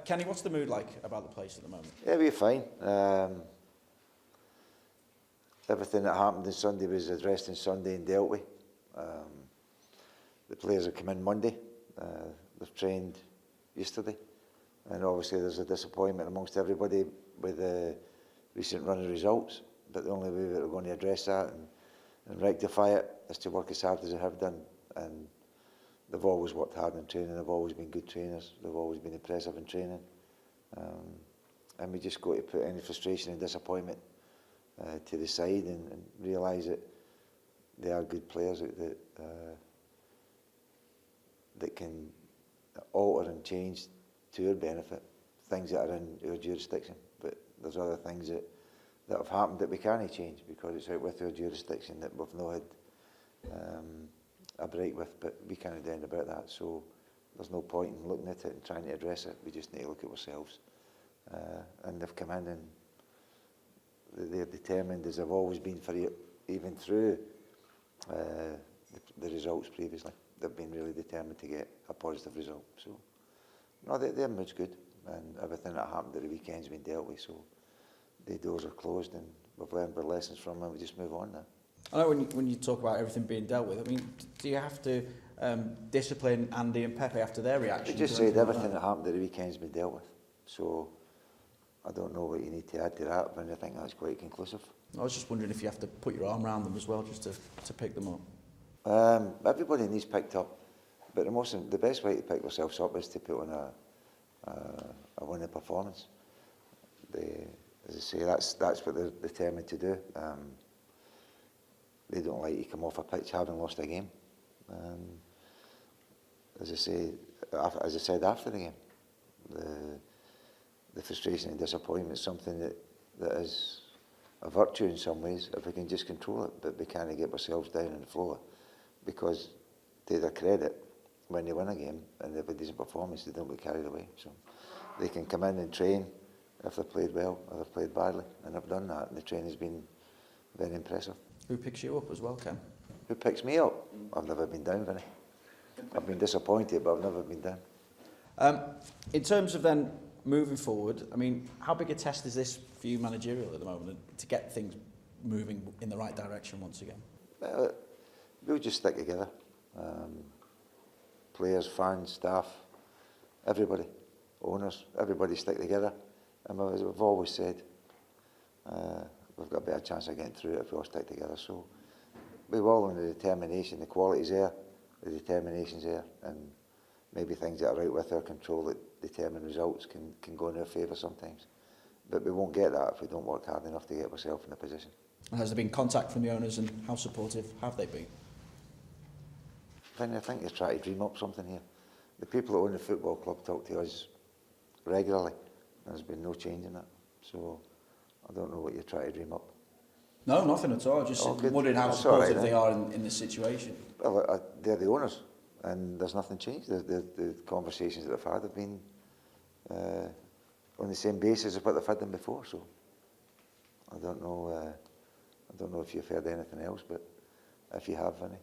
Kenny, what's the mood like about the place at the moment? Yeah, we're fine. Everything that happened on Sunday was addressed on Sunday and dealt with. The players have come in Monday. They've trained yesterday. And obviously there's a disappointment amongst everybody with the recent run of results. But the only way that we're going to address that and rectify it is to work as hard as they have done. And they've always worked hard in training. They've always been good trainers. They've always been impressive in training. And we just got to put any frustration and disappointment to the side and realise that they are good players that can alter and change to our benefit things that are in our jurisdiction. But there's other things that have happened that we can't change because it's out with our jurisdiction that we've not had a break with, but we can't do anything about that. So there's no point in looking at it and trying to address it. We just need to look at ourselves. And they've come in and they're determined, as they've always been for even through the results previously. They've been really determined to get a positive result. So, no, their mood's good, and everything that happened at the weekend's been dealt with. So, the doors are closed, and we've learned our lessons from them. We just move on now. I know when you talk about everything being dealt with, I mean, do you have to discipline Andy and Pepe after their reaction? I just said everything that happened at the weekend's been dealt with. So, I don't know what you need to add to that, but I think that's quite conclusive. I was just wondering if you have to put your arm around them as well, just to pick them up. Everybody needs picked up, but the best way to pick themselves up is to put on a winning performance. As I say, that's what they're determined to do. They don't like to come off a pitch having lost a game. As I said after the game, the frustration and disappointment is something that is a virtue in some ways if we can just control it, but we can't get ourselves down on the floor because, to their credit, when they win a game and they have a decent performance, they don't get carried away. So they can come in and train if they've played well or they've played badly, and they've done that, and the training's been very impressive. Who picks you up as well, Ken? Who picks me up? I've never been down, Vinny. I've been disappointed, but I've never been down. In terms of then moving forward, I mean, how big a test is this for you managerial at the moment to get things moving in the right direction once again? We'll just stick together. Players, fans, staff, everybody, owners, everybody stick together. And as we've always said, we've got a better chance of getting through it if we all stick together. So we've all in the determination, the quality's there, the determination's there, and maybe things that are out with our control that determine results can go in our favour sometimes. But we won't get that if we don't work hard enough to get ourselves in a position. And has there been contact from the owners, and how supportive have they been? I think you're trying to dream up something here. The people that own the football club talk to us regularly. There's been no change in that. So I don't know what you're trying to dream up. No, nothing at all. Just wondering how supportive they are in this situation. Well, they're the owners, and there's nothing changed. The conversations that they've had have been on the same basis as what they've had them before. So I don't know if you've heard anything else, but if you have any,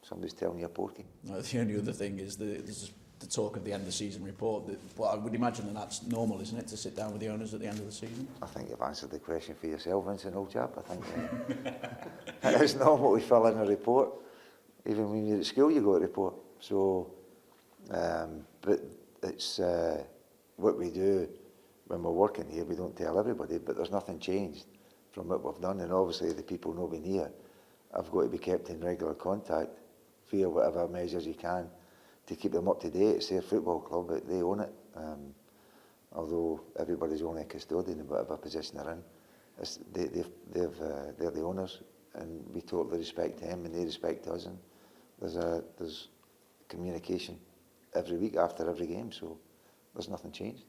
somebody's telling you a porky. No, the only other thing is there's the talk of the end of the season report. Well, I would imagine that's normal, isn't it, to sit down with the owners at the end of the season? I think you've answered the question for yourself, Vincent, old chap. I think it's normal we fill in a report. Even when you're at school, you go to report. So, but it's what we do when we're working here. We don't tell everybody, but there's nothing changed from what we've done. And obviously, the people nowhere near have got to be kept in regular contact via whatever measures you can to keep them up to date. It's their football club, but they own it. Although everybody's only a custodian in whatever position they're in, they're the owners, and we totally respect them, and they respect us. And there's communication every week after every game, so there's nothing changed.